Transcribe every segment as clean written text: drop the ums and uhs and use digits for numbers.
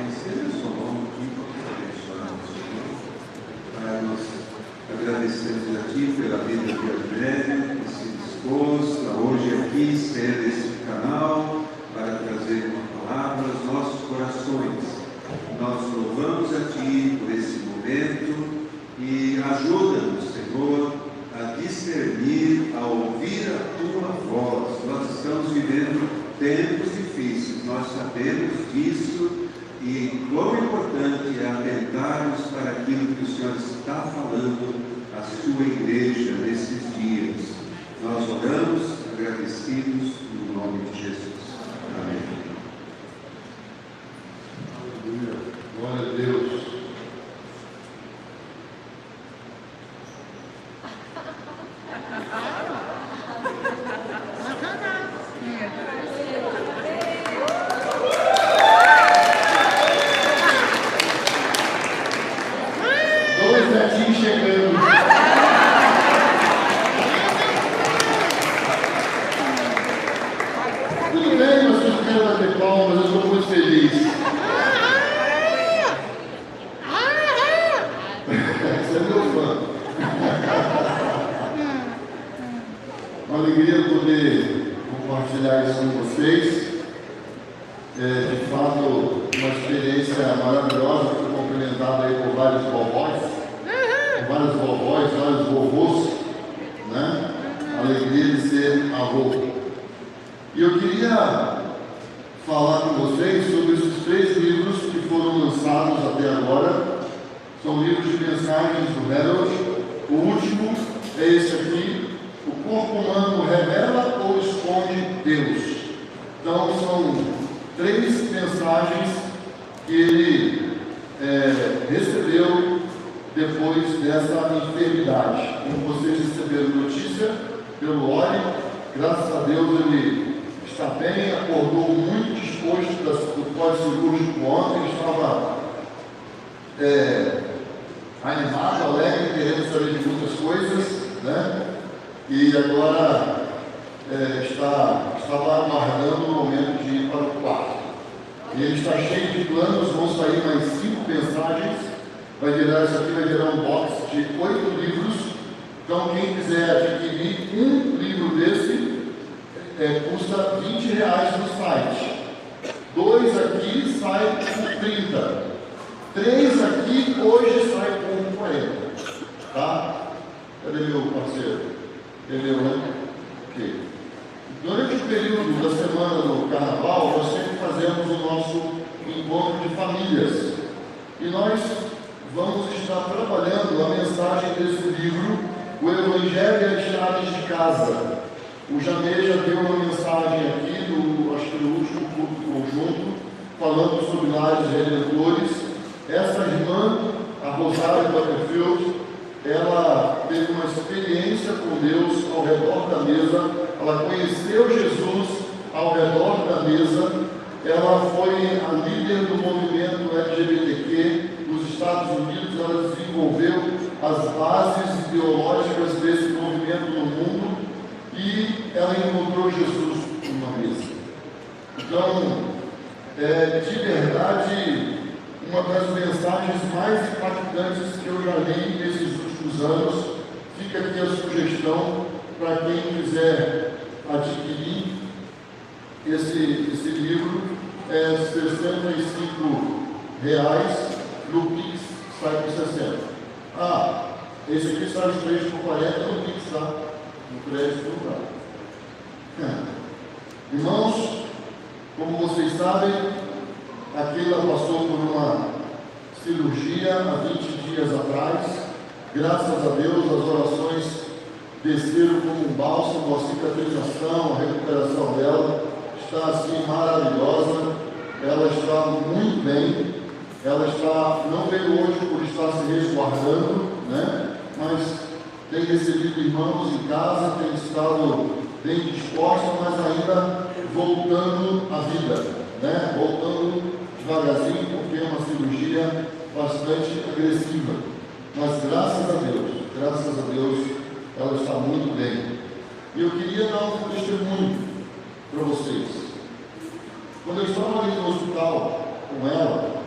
Seja o seu nome aqui, vamos abençoar o Senhor. Pai, nós agradecemos a Ti pela vida de André, que se dispôs a hoje aqui ser este canal para trazer uma palavra aos nossos corações. Nós louvamos a Ti por esse momento e ajuda-nos, Senhor, a discernir, a ouvir a Tua voz. Nós estamos vivendo tempos difíceis, nós sabemos disso, e quão importante é atentarmos para aquilo que o Senhor está falando à sua igreja nesses dias. Nós oramos agradecidos no nome de Jesus. Amém. Aleluia. Glória a Deus. Quando eu estava ali no hospital com ela,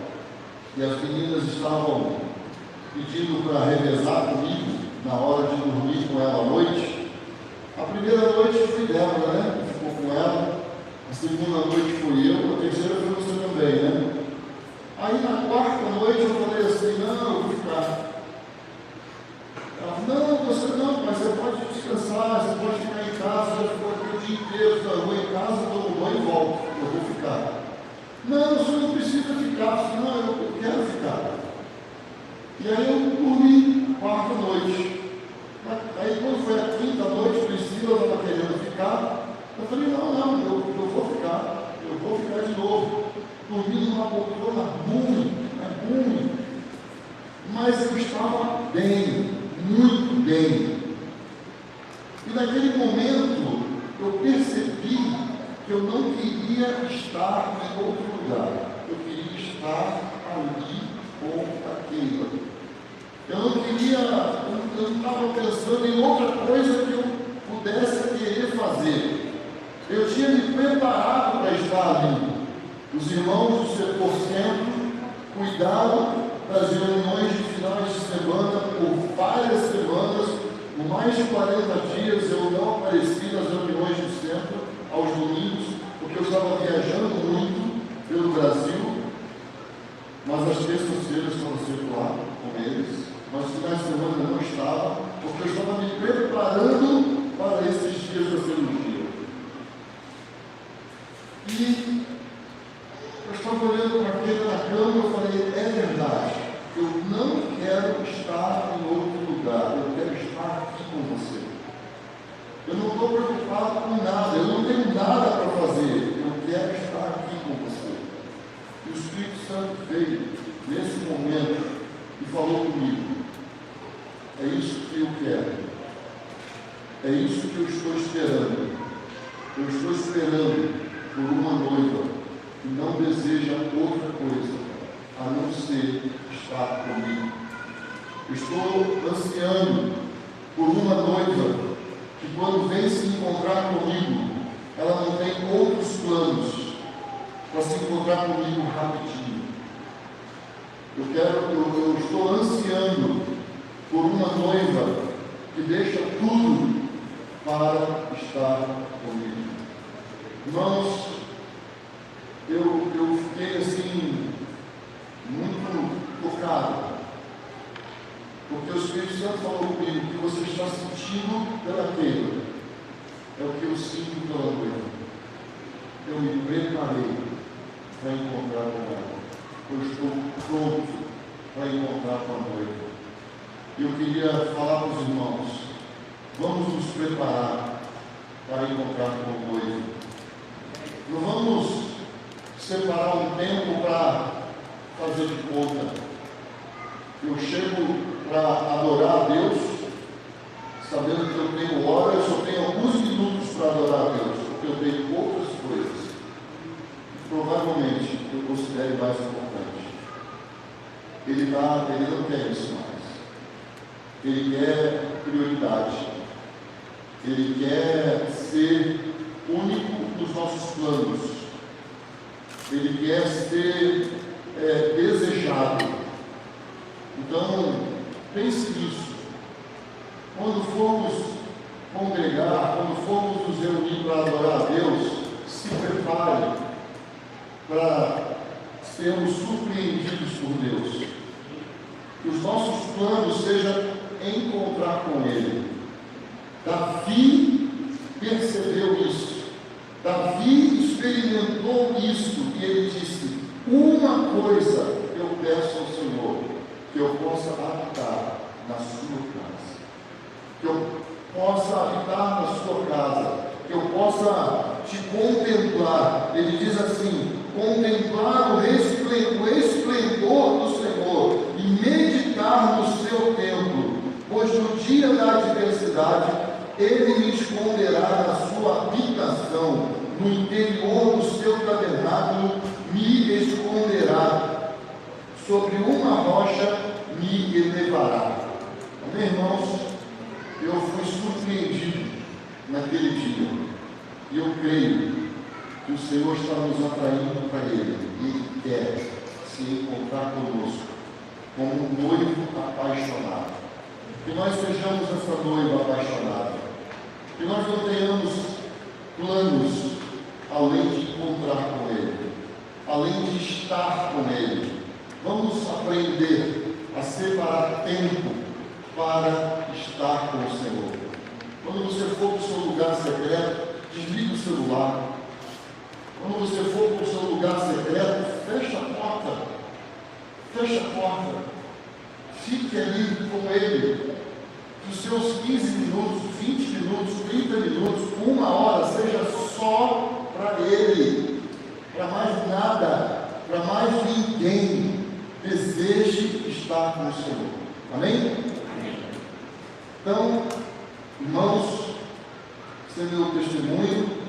e as meninas estavam pedindo para revezar comigo na hora de dormir com ela à noite. A primeira noite fui dela, né? Ficou com ela. A segunda noite fui eu, a terceira foi você também, né? Aí na quarta noite eu falei assim, não, eu vou ficar. Ela falou, não, você não, mas você pode descansar, você pode ficar em casa, já ficou aqui o dia inteiro, eu vou em casa, tomo banho e volto, eu vou ficar. Não, o senhor não precisa ficar. Eu falei, não, eu quero ficar. E aí eu dormi quarta noite. Aí quando foi a quinta noite, Priscila estava querendo ficar. Eu falei, não, eu vou ficar de novo. Dormi numa poltrona ruim, mas eu estava bem, muito bem. E naquele momento eu percebi que eu não queria estar em outro lugar. Eu queria estar ali com aquilo. Eu não estava pensando em outra coisa que eu pudesse querer fazer. Eu tinha me preparado para estar ali. Os irmãos do setor centro cuidaram das reuniões de finais de semana por várias semanas, por mais de 40 dias eu não apareci nas reuniões do centro aos domingos, porque eu estava viajando muito pelo Brasil, mas as terças-feiras estava sempre lá com eles, mas os finais de semana eu não estava, porque eu estava me preparando para esses dias da cirurgia. E eu estava olhando para aquele na cama e eu falei, é verdade, eu não quero estar em outro lugar, eu quero estar aqui com você. Eu não estou preocupado com nada, eu não tenho nada para fazer, eu quero estar aqui com você. E o Espírito Santo veio nesse momento e falou comigo, é isso que eu quero, é isso que eu estou esperando. Eu estou esperando por uma noiva que não deseja outra coisa a não ser estar comigo. Estou ansiando por uma noiva que quando vem se encontrar comigo, ela não tem outros planos para se encontrar comigo rapidinho. Eu estou ansiando por uma noiva que deixa tudo para estar comigo. Irmãos, eu fiquei assim, muito tocado, porque o Espírito Santo falou comigo, o que você está sentindo pela queima é o que eu sinto pela noiva. Eu me preparei para encontrar com ela. Eu estou pronto para encontrar com a noiva. Eu queria falar para os irmãos, vamos nos preparar para encontrar com a noiva. Não vamos separar um tempo para fazer de conta. Eu chego para adorar a Deus, sabendo que eu tenho hora, eu só tenho alguns minutos para adorar a Deus, porque eu tenho outras coisas que provavelmente eu considero mais importante. Ele não quer isso mais. Ele quer prioridade. Ele quer ser único nos nossos planos. Ele quer ser desejado. Então, pense nisso. Quando formos congregar, quando formos nos reunir para adorar a Deus, se prepare para sermos surpreendidos por Deus. Que os nossos planos sejam encontrar com Ele. Davi percebeu isso. Davi experimentou isso e ele disse, uma coisa eu peço ao Senhor, que eu possa habitar na sua casa, que eu possa habitar na sua casa, que eu possa te contemplar. Ele diz assim, contemplar o esplendor do Senhor e meditar no seu templo, pois no dia da adversidade Ele me esconderá na sua habitação, no interior do seu tabernáculo me esconderá, sobre uma rocha me elevará. Amém, irmãos? Eu fui surpreendido naquele dia, e eu creio que o Senhor está nos atraindo para Ele, e Ele quer se encontrar conosco como um noivo apaixonado. Que nós sejamos essa noiva apaixonada. Que nós não tenhamos planos além de encontrar com Ele, além de estar com Ele. Vamos aprender a separar tempo para estar com o Senhor. Quando você for para o seu lugar secreto, desliga o celular. Quando você for para o seu lugar secreto, fecha a porta. Fecha a porta. Fique ali com Ele. Que os seus 15 minutos, 20 minutos, 30 minutos, 1 hora, seja só para Ele. Para mais nada, para mais ninguém. Deseje estar com o Senhor. Amém? Então, irmãos, esse é meu testemunho.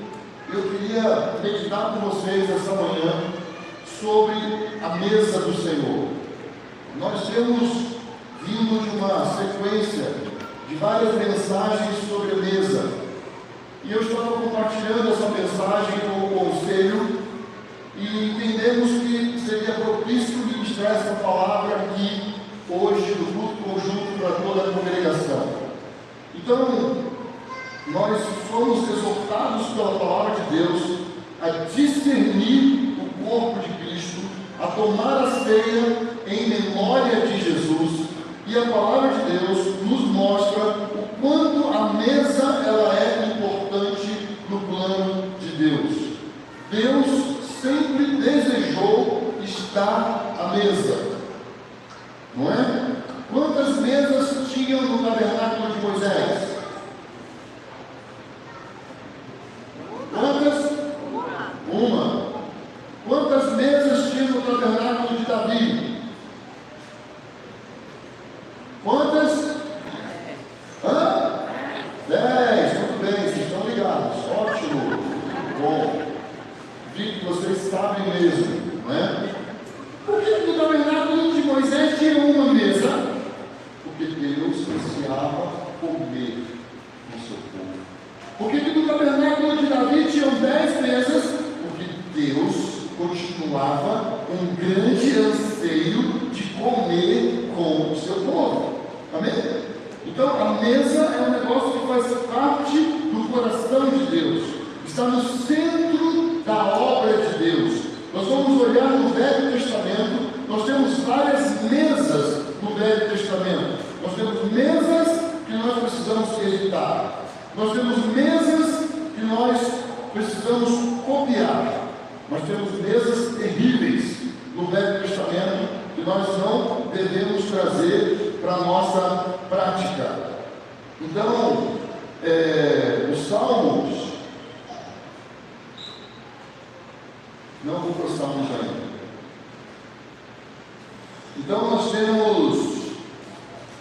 Eu queria meditar com vocês essa manhã sobre a mesa do Senhor. Nós temos vindo de uma sequência de várias mensagens sobre a mesa. E eu estava compartilhando essa mensagem com o conselho e entendemos que seria propício ministrar essa palavra aqui hoje no culto conjunto para toda a congregação. Então, nós fomos exortados pela palavra de Deus a discernir o corpo de Cristo, a tomar a ceia em memória de Jesus, e a palavra de Deus nos mostra o quanto a mesa ela é importante no plano de Deus. Deus sempre desejou estar à mesa, não é? Quantas mesas tinham no tabernáculo de Moisés? Quantas? Uma. Quantas mesas tinha no tabernáculo de Davi? Quantas? 10. Muito bem, vocês estão ligados. Ótimo. Bom. Vi que vocês sabem mesmo, não é? Por que no tabernáculo de Moisés tinha uma mesa? Porque Deus ansiava comer com seu povo. Por que no tabernáculo de Davi tinham 10 mesas? Porque Deus continuava um grande anseio de comer com o seu povo. Amém? Então a mesa é um negócio que faz parte do coração de Deus. Está no centro da obra de Deus. Nós vamos olhar no Velho Testamento. Nós temos várias mesas no Velho Testamento. Nós temos mesas que nós precisamos evitar. Nós temos mesas que nós precisamos copiar. Nós temos mesas terríveis no Velho Testamento que nós não devemos trazer para a nossa prática. Então, os Salmos, não vou para os Salmos ainda. Então nós temos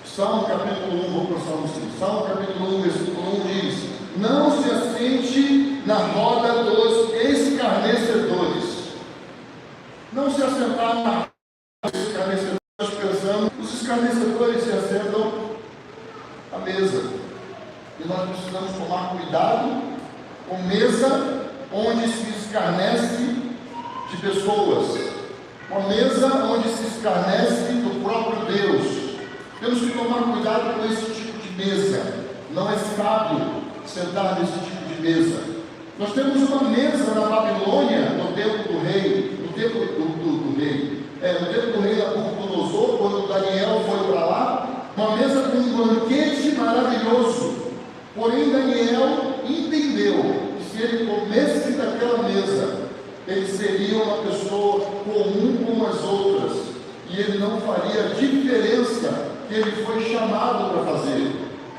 Salmo capítulo 1, vou para o Salmo 5. Salmo capítulo 1, versículo 1 diz: não se assente na roda dos escarnecedores. Não se assentar na roda dos escarnecedores. Nós pensamos, os escarnecedores se assentam à mesa. E nós precisamos tomar cuidado com mesa onde se escarnece de pessoas. Uma mesa onde se escarnece do próprio Deus. Temos que tomar cuidado com esse tipo de mesa. Não é sábio sentar nesse tipo de mesa. Nós temos uma mesa na Babilônia, no tempo do rei, no tempo do rei Nabucodonosor, quando Daniel foi para lá, uma mesa com um banquete maravilhoso. Porém, Daniel entendeu que se ele comesse daquela mesa, ele seria uma pessoa comum como as outras, e ele não faria a diferença que ele foi chamado para fazer.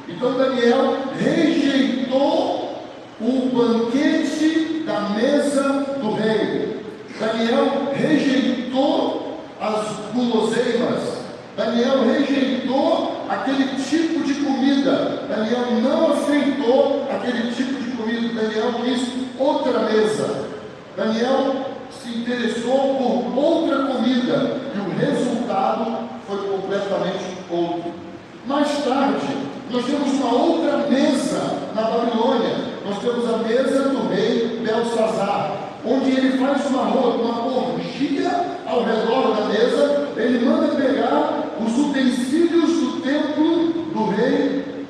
Então Daniel rejeitou o banquete da mesa do rei. Daniel rejeitou as guloseimas. Daniel rejeitou aquele tipo de comida. Daniel não aceitou aquele tipo de comida. Daniel quis outra mesa. Daniel se interessou por outra comida e o resultado foi completamente outro. Mais tarde, nós temos uma outra mesa na Babilônia. Nós temos a mesa do rei Belsazar, onde ele faz uma orgia ao redor da mesa. Ele manda pegar os utensílios do templo do rei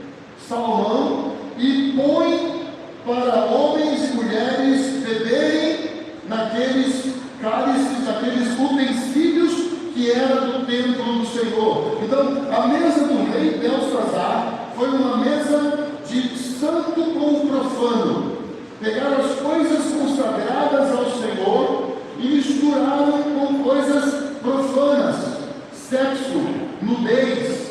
Salomão e põe para homens e mulheres beberem naqueles cálices, naqueles utensílios que era do templo do Senhor. Então, a mesa do rei Belsazar foi uma mesa de santo com profano. Pegaram as coisas consagradas ao Senhor e misturaram com coisas profanas, sexo, nudez,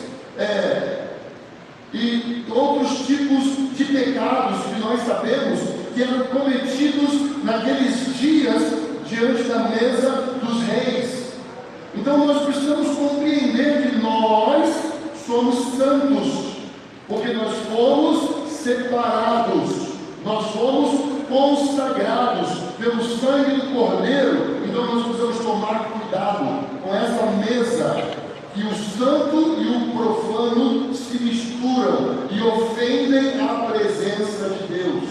e outros tipos de pecados que nós sabemos que eram cometidos naqueles dias diante da mesa dos reis. Então nós precisamos compreender que nós somos santos, porque nós fomos separados, nós fomos consagrados pelo sangue do Cordeiro. Então nós precisamos tomar cuidado com essa mesa, que o santo e o profano se misturam e ofendem a presença de Deus.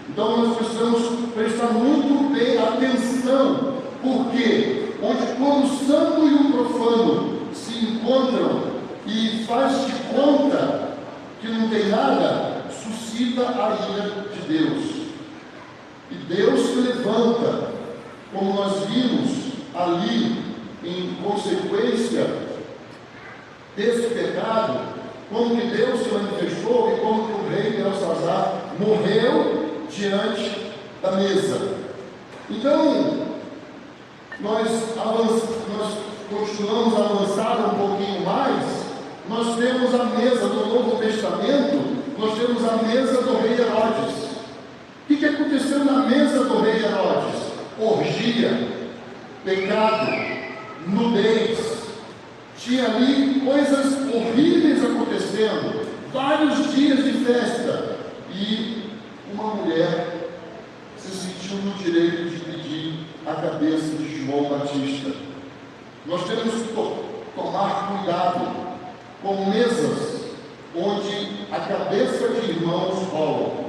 Então nós precisamos prestar muito bem atenção, porque quando o santo e o profano se encontram e faz de conta que não tem nada, suscita a ira de Deus. E Deus se levanta, como nós vimos ali, em consequência desse pecado, como que Deus se manifestou e como que o rei Belsazar morreu diante da mesa. Então, nós continuamos a avançar um pouquinho mais. Nós temos a mesa do Novo Testamento, nós temos a mesa do rei Herodes. O que aconteceu na mesa do rei Herodes? Orgia, pecado, nudez. Tinha ali coisas horríveis acontecendo, vários dias de festa, e uma mulher se sentiu no direito de pedir a cabeça de João Batista. Nós temos que tomar cuidado com mesas onde a cabeça de irmãos rola.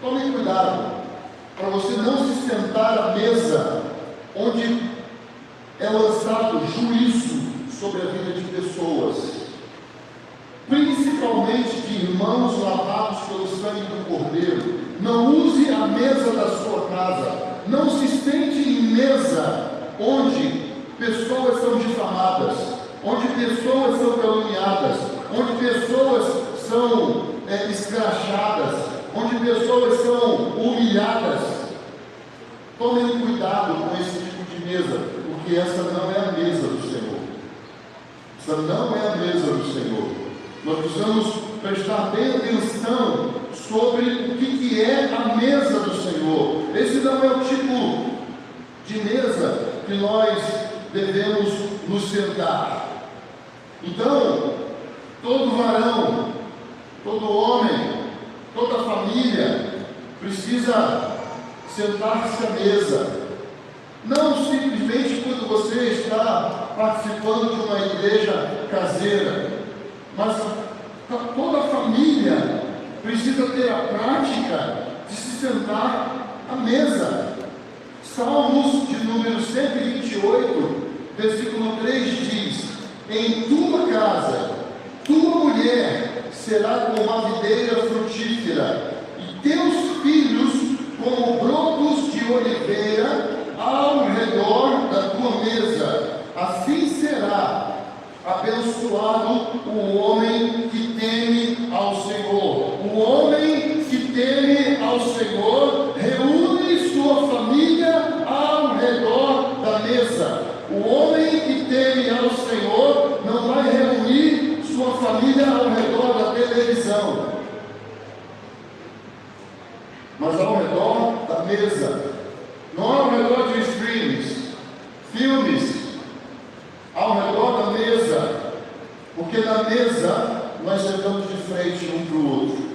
Tome cuidado para você não se sentar à mesa onde é lançado juízo sobre a vida de pessoas, principalmente de irmãos lavados pelo sangue do Cordeiro. Não use a mesa da sua casa, não se sente em mesa onde pessoas são difamadas, onde pessoas são caluniadas, onde pessoas são escrachadas, onde pessoas são humilhadas. Tomem cuidado com esse tipo de mesa, porque essa não é a mesa do Senhor. Essa não é a mesa do Senhor. Nós precisamos prestar bem atenção sobre o que é a mesa do Senhor. Esse não é o tipo de mesa que nós devemos nos sentar. Então, todo varão, todo homem, toda família precisa sentar-se à mesa. Não simplesmente quando você está participando de uma igreja caseira, mas toda a família precisa ter a prática de se sentar à mesa. Salmos de número 128, versículo 3 diz: em tua casa, tua mulher será como a videira frutífera, e teus filhos como brotos de oliveira ao redor da tua mesa. Assim será abençoado o homem que teme ao Senhor. O homem que teme ao Senhor reúne sua família ao redor da mesa. O homem que teme ao Senhor não vai reunir sua família ao redor da televisão, mas ao redor da mesa. Não ao redor de streams, filmes, ao redor da mesa, porque na mesa nós sentamos de frente um para o outro.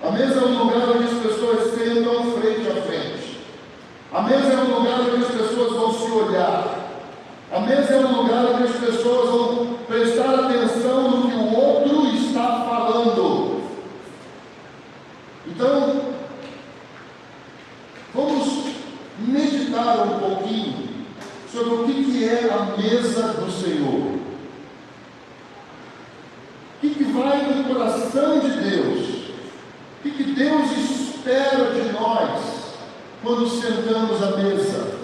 A mesa é um lugar onde as pessoas sentam frente a frente. A mesa é um lugar onde as pessoas vão se olhar. A mesa é um lugar onde as pessoas vão prestar atenção no que o outro está falando. Então, vamos meditar um pouquinho sobre o que é a mesa do Senhor. O que vai no coração de Deus? O que Deus espera de nós quando sentamos à mesa?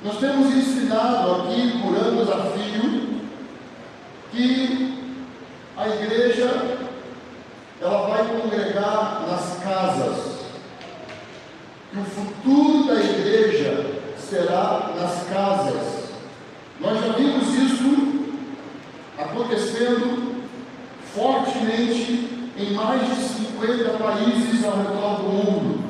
Nós temos ensinado aqui por anos a fio que a igreja ela vai congregar nas casas, que o futuro da igreja será nas casas. Nós já vimos isso acontecendo fortemente em mais de 50 países ao redor do mundo,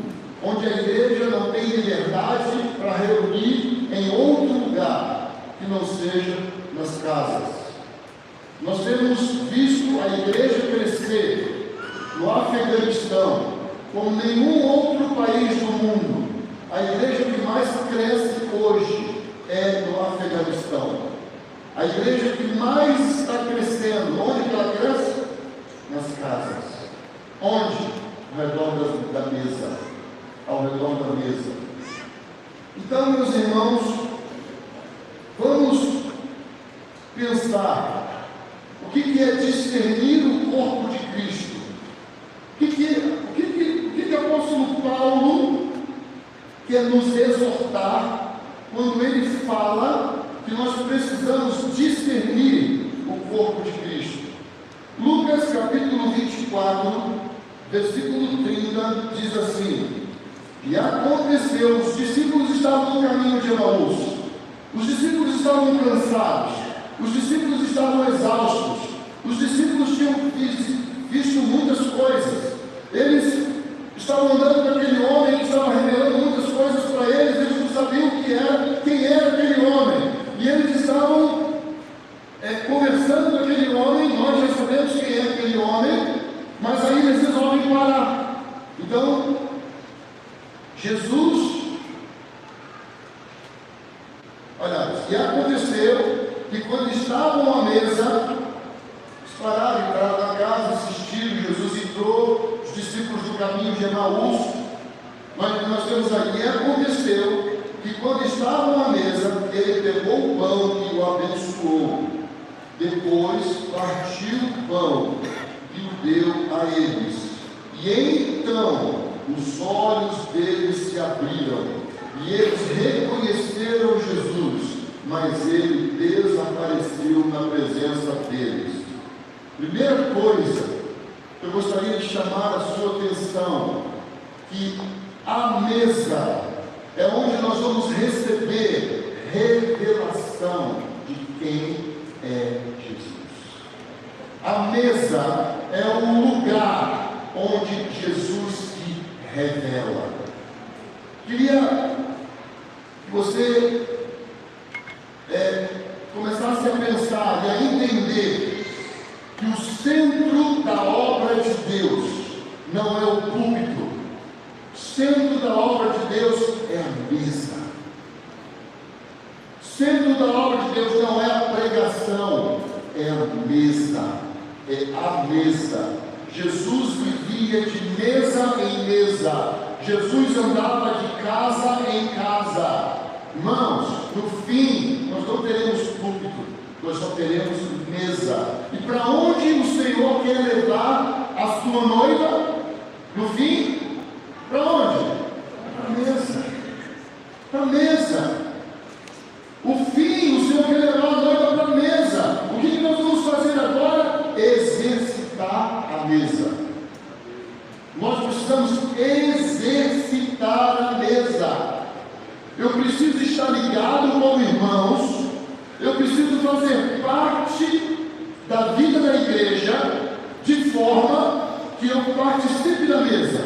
onde a igreja não tem liberdade para reunir em outro lugar que não seja nas casas. Nós temos visto a igreja crescer no Afeganistão, como nenhum outro país do mundo. A igreja que mais cresce hoje é no Afeganistão. A igreja que mais está crescendo, onde ela cresce? Nas casas. Onde? Ao redor da mesa. Ao redor da mesa. Então, meus irmãos, vamos pensar o que é discernir o corpo de Cristo. O que o apóstolo Paulo quer nos exortar quando ele fala que nós precisamos discernir o corpo de Cristo? Lucas capítulo 24, versículo 30, diz assim: e aconteceu, os discípulos estavam no caminho de Emaús, os discípulos estavam cansados, os discípulos estavam exaustos, os discípulos tinham visto muitas coisas, eles estavam andando com aquele homem que estava revelando muitas coisas para eles, eles não sabiam quem era aquele homem, e eles estavam conversando com aquele homem. Nós já sabemos quem é aquele homem, mas aí eles resolvem parar. Então, Jesus, olha, e aconteceu que quando estavam à mesa, eles pararam, entraram na casa, assistiram, Jesus entrou, os discípulos do caminho de Emaús, mas nós temos aí, e aconteceu que quando estavam à mesa, ele pegou o pão e o abençoou, depois partiu o pão e o deu a eles, e então os olhos deles se abriram, e eles reconheceram Jesus, mas ele desapareceu na presença deles. Primeira coisa que eu gostaria de chamar a sua atenção, que a mesa é onde nós vamos receber revelação de quem é Jesus. A mesa é o lugar onde Jesus se revela. Queria que você começasse a pensar e a entender que o centro da obra de Deus não é o púlpito. O centro da obra de Deus é a mesa. O centro da obra de Deus não é a pregação, é a mesa. É a mesa. Jesus vivia de mesa em mesa. Jesus andava de casa em casa. Irmãos, no fim, nós não teremos púlpito, nós só teremos mesa. E para onde o Senhor quer levar a sua noiva? No fim, para onde? Para a mesa. Para a mesa. O fim, o Senhor quer levar a noiva para a mesa. O que nós vamos fazer agora? Exercitar a mesa. Nós precisamos exercitar a mesa. Eu preciso estar ligado com irmãos. Eu preciso fazer parte da vida da igreja de forma que eu participe da mesa,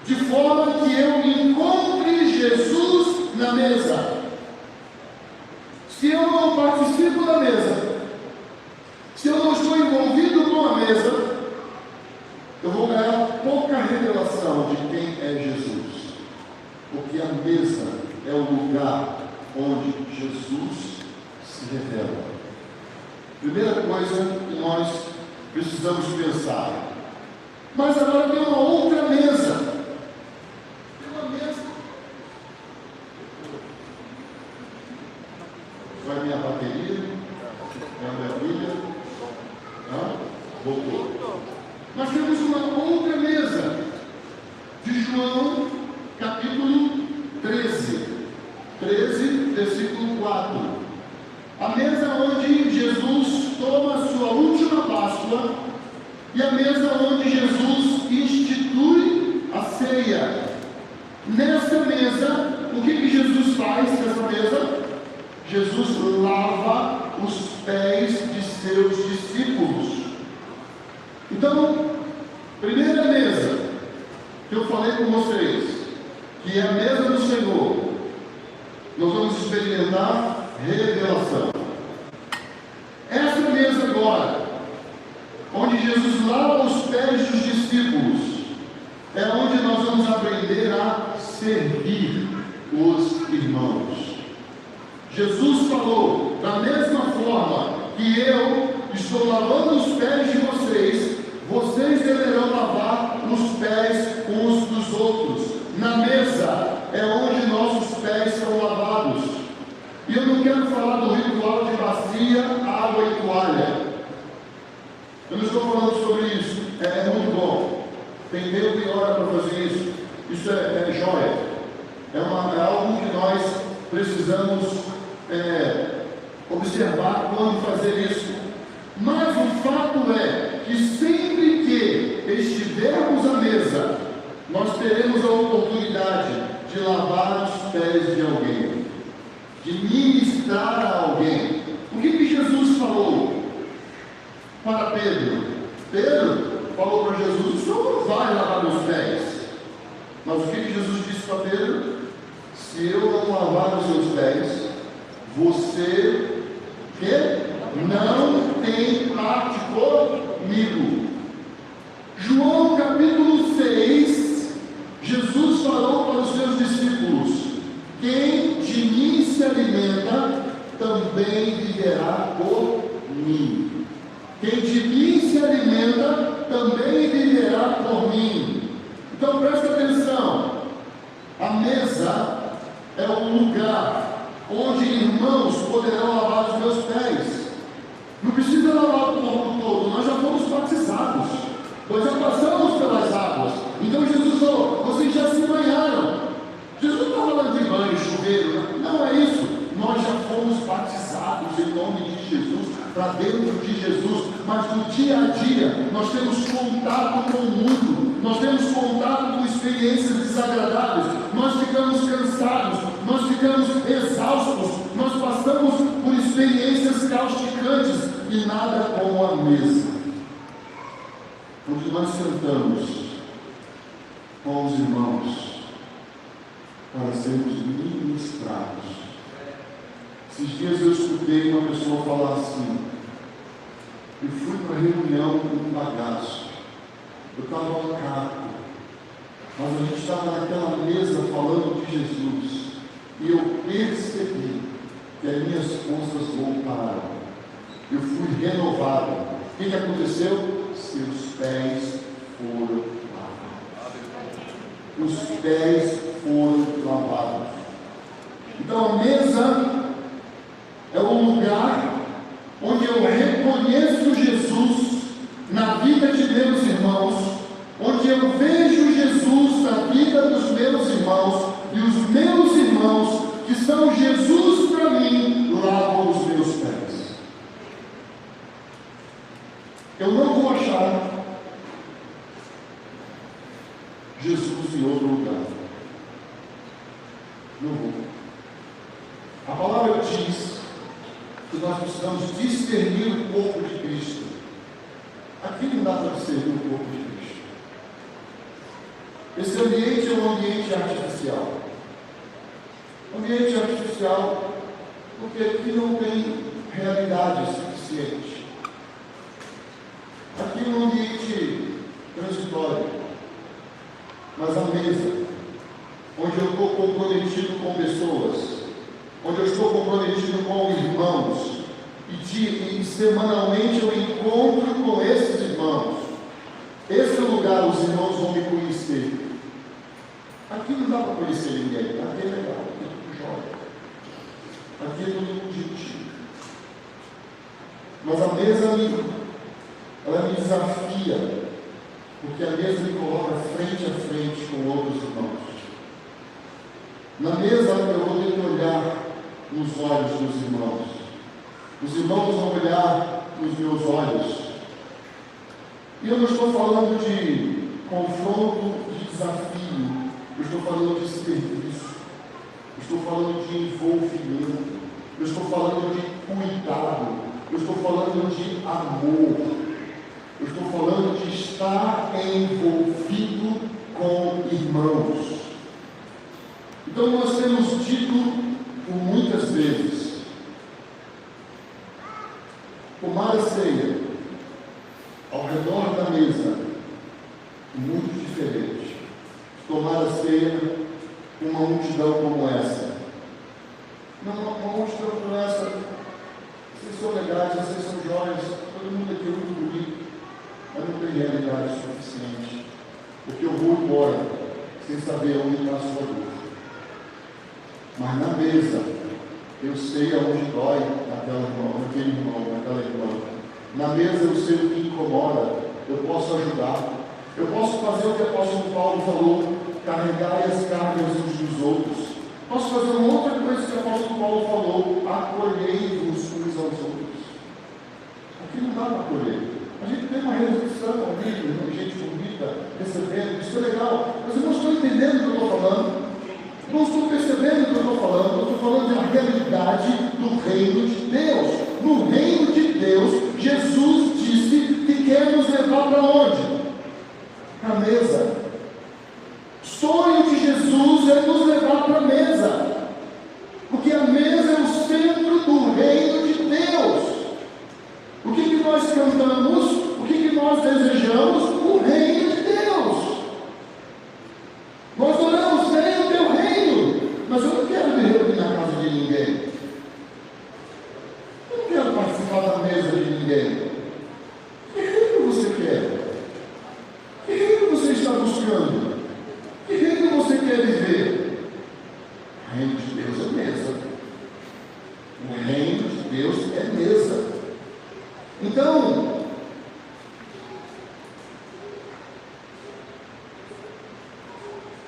de forma que eu encontre Jesus na mesa. Se eu não participo da mesa, se eu não estou envolvido com a mesa, eu vou ganhar pouca revelação de quem é Jesus, porque a mesa é o lugar onde Jesus se revela. Primeira coisa que nós precisamos pensar. Mas agora tem uma outra mesa. Tem uma mesa Vai minha bateria? É a minha Bíblia? Voltou. Nós temos uma outra mesa de João, capítulo 13, versículo 4. A mesa onde Jesus toma a sua última Páscoa e a mesa onde Jesus institui a ceia. Nessa mesa, o que Jesus faz nessa mesa? Jesus lava os pés de seus discípulos. Então, primeira mesa que eu falei com vocês, que é a mesa do Senhor, nós vamos experimentar revelação. Essa mesa agora, onde Jesus lava os pés dos discípulos, é onde nós vamos aprender a servir os irmãos. Jesus falou: da mesma forma que eu estou lavando os pés de vocês, vocês deverão lavar os pés uns dos outros. Na mesa é onde nossos pés são lavados. E eu não quero falar do ritual de bacia, água e toalha. Eu não estou falando sobre isso. É muito bom. Tem tempo e hora para fazer isso. Isso é joia. É algo que nós precisamos observar quando fazer isso. Mas o fato é que sempre que estivermos à mesa, nós teremos a oportunidade de lavar os pés de alguém, de ministrar a alguém. O que Jesus falou para Pedro? Pedro falou para Jesus: o Senhor não vai lavar meus pés. Mas o que Jesus disse para Pedro? Se eu não lavar os seus pés, você não tem parte comigo. João capítulo 6, Jesus falou para os seus discípulos: quem de mim se alimenta, também viverá por mim. Quem de mim se alimenta, também viverá por mim. Então presta atenção. A mesa é o lugar onde irmãos poderão lavar os meus pés. Não precisa lavar o corpo todo, nós já fomos batizados, nós já passamos pelas águas. Então Jesus falou: vocês já se banharam. Jesus não está falando de banho, chuveiro, não é isso. Nós já fomos batizados em nome de Jesus, para dentro de Jesus. Mas no dia a dia nós temos contato com o mundo, nós temos contato com experiências desagradáveis, nós ficamos cansados, nós ficamos exaustos, nós passamos por experiências causticantes, e nada como a mesa, onde nós sentamos com os irmãos para sermos ministrados. Esses dias eu escutei uma pessoa falar assim: eu fui para a reunião com um bagaço, eu estava loucado, mas a gente estava naquela mesa falando de Jesus, e eu percebi que as minhas forças voltaram, eu fui renovado. O que aconteceu? Seus pés foram lavados. Os pés foram lavados. Então a mesa é um lugar onde eu reconheço Jesus na vida de meus irmãos, onde eu vejo Jesus na vida dos meus irmãos, e os meus irmãos, que são Jesus para mim, lavam os meus pés. Eu não vou achar Jesus em outro lugar. Não vou. A palavra diz que nós precisamos discernir o corpo de Cristo. Aqui não dá para discernir o corpo de Cristo. Esse ambiente é um ambiente artificial. Ambiente artificial porque aqui não tem realidade suficiente. Aqui é um ambiente transitório. Mas a mesa, onde eu estou comprometido com pessoas, onde eu estou comprometido com irmãos, e semanalmente eu encontro com esses irmãos, esse lugar os irmãos vão me conhecer. Aqui não dá para conhecer ninguém, aqui é legal, aqui é tudo jóia. Aqui é todo mundo gentil. Mas a mesa ela me desafia, porque a mesa me coloca frente a frente com outros irmãos. Na mesa eu vou ter que olhar nos olhos dos irmãos. Os irmãos vão olhar nos meus olhos. E eu não estou falando de confronto, de desafio. Eu estou falando de serviço. Eu estou falando de envolvimento. Eu estou falando de cuidado. Eu estou falando de amor. Eu estou falando de estar envolvido com irmãos. Então nós temos dito por muitas vezes, tomar a ceia ao redor da mesa, muito diferente. Tomar a ceia com uma multidão como essa. Não, uma multidão como essa, vocês são legais, vocês são jovens, todo mundo aqui é muito bonito, mas não tem realidade suficiente. Porque eu vou embora sem saber onde está a sua dor. Mas na mesa, eu sei aonde dói naquele irmão, naquela irmã. Na mesa eu sei o que incomoda, eu posso ajudar. Eu posso fazer o que o apóstolo Paulo falou, carregar as cargas uns dos outros. Posso fazer uma outra coisa que o apóstolo Paulo falou, acolhei-vos uns aos outros. Aqui não dá para acolher. A gente tem uma resolução ali, gente bonita, recebendo, isso é legal, mas eu não estou entendendo o que eu estou falando. Não estou percebendo o que eu estou falando. Eu estou falando da realidade do reino de Deus. No reino de Deus, Jesus disse que quer nos levar para onde? Para a mesa. O sonho de Jesus é nos levar para a mesa. Porque a mesa é o centro do reino de Deus. O que nós cantamos? O que nós desejamos? O reino de Deus. Nós oramos, venha o teu reino. Mas eu não quero me reunir na casa de ninguém. Eu não quero participar da mesa de ninguém. Que reino você quer? Que reino você está buscando? Que reino você quer viver? O reino de Deus é mesa. O reino de Deus é mesa. Então,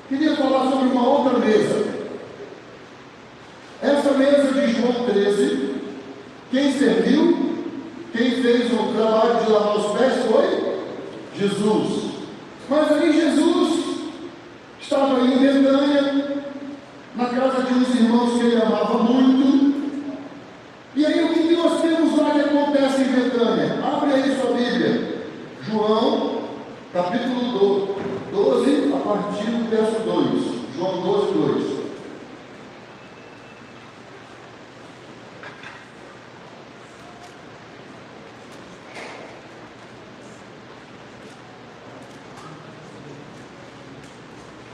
queria falar sobre uma outra mesa. Essa mesa de João 13, quem serviu, quem fez o trabalho de lavar os pés foi Jesus. Mas aí Jesus estava em Betânia, na casa de uns irmãos que ele amava muito. E aí o que nós temos lá que acontece em Betânia? Abre aí sua Bíblia. João, capítulo 12, a partir do verso 2. João 12, 2.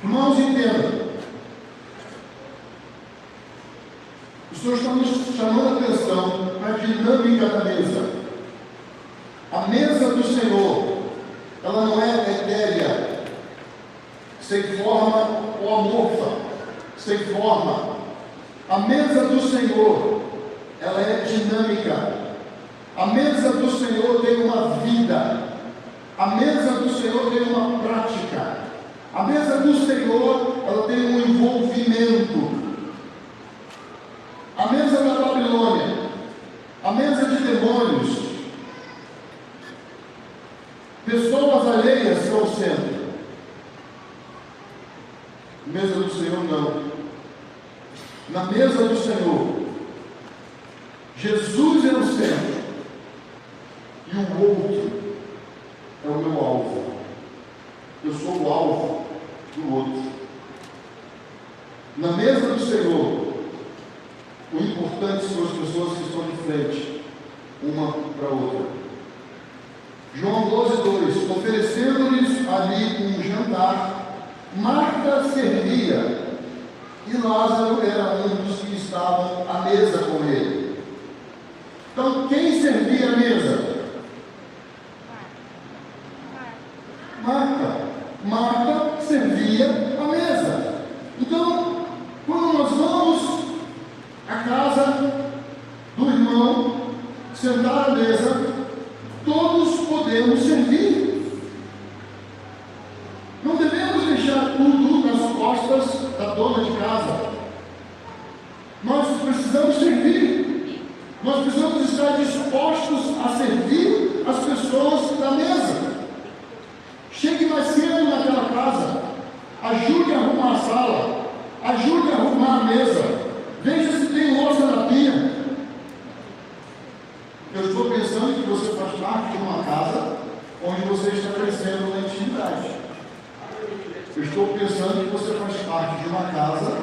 Irmãos, entendam. O Senhor está nos chamando a atenção para a dinâmica da mesa. A mesa do Senhor, ela não é etérea, sem forma ou amorfa, sem forma. A mesa do Senhor, ela é dinâmica. A mesa do Senhor tem uma vida. A mesa do Senhor tem uma prática. A mesa do Senhor, ela tem um envolvimento. A mesa da Babilônia, a mesa de demônios, pessoas alheias são o centro. Mesa do Senhor não. Na mesa do Senhor, Jesus é o centro e o outro é o meu alvo. Eu sou o alvo do outro. Na mesa do Senhor, o importante são as pessoas que estão de frente, uma para a outra. João 12, 2. Oferecendo-lhes ali um jantar, Marta servia, e Lázaro era um dos que estavam à mesa com ele. Então, quem servia a mesa? Marta. Marta servia a mesa. Então, quando nós vamos à casa sentar à mesa, todos podemos servir. Não devemos deixar tudo nas costas da dona de casa. Nós precisamos servir. Nós precisamos estar dispostos a servir as pessoas da mesa. Chegue mais cedo naquela casa. Ajude a arrumar a sala. Ajude a arrumar a mesa. Veja se tem louça na pia. Eu estou pensando que você faz parte de uma casa onde você está crescendo na intimidade. Eu estou pensando que você faz parte de uma casa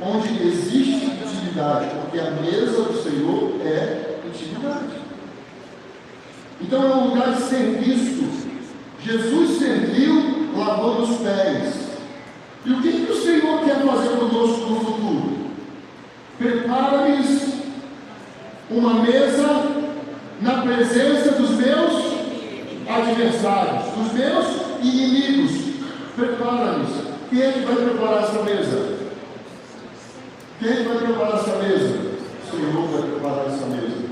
onde existe intimidade, porque a mesa do Senhor é intimidade. Então é um lugar de serviço. Jesus serviu lavando os pés. E o que o Senhor quer fazer conosco no futuro? Prepara-lhes uma mesa na presença dos meus adversários, dos meus inimigos. Prepara-lhes. Quem é que vai preparar essa mesa? Quem vai preparar essa mesa? O Senhor vai preparar essa mesa.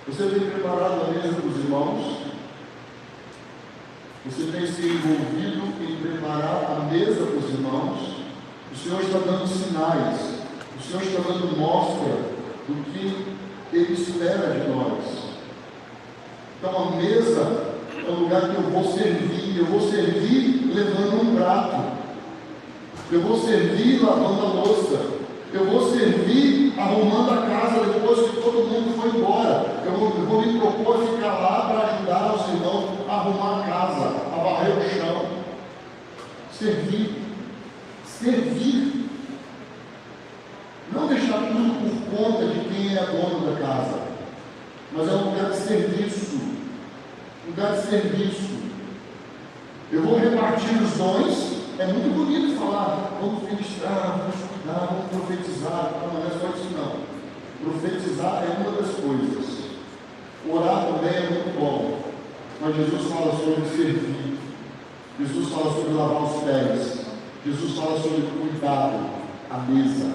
Você tem preparado a mesa para os irmãos? Você tem se envolvido em preparar a mesa para os irmãos? O Senhor está dando sinais. O Senhor está dando mostra do que Ele espera de nós. Então a mesa é um lugar que eu vou servir. Eu vou servir levando um prato. Eu vou servir lavando a louça. Eu vou servir arrumando a casa depois que todo mundo foi embora. Eu vou me propor a ficar lá para ajudar os irmãos a arrumar a casa, a varrer o chão. Servir. Servir. Não deixar tudo por conta de quem é dono da casa. Mas é um lugar de serviço. Lugar de serviço. Eu vou repartir os dons. É muito bonito falar, vamos ministrar, vamos estudar, vamos profetizar. Não é só isso não. Profetizar é uma das coisas. Orar também é muito bom. Mas Jesus fala sobre servir. Jesus fala sobre lavar os pés. Jesus fala sobre cuidado. A mesa.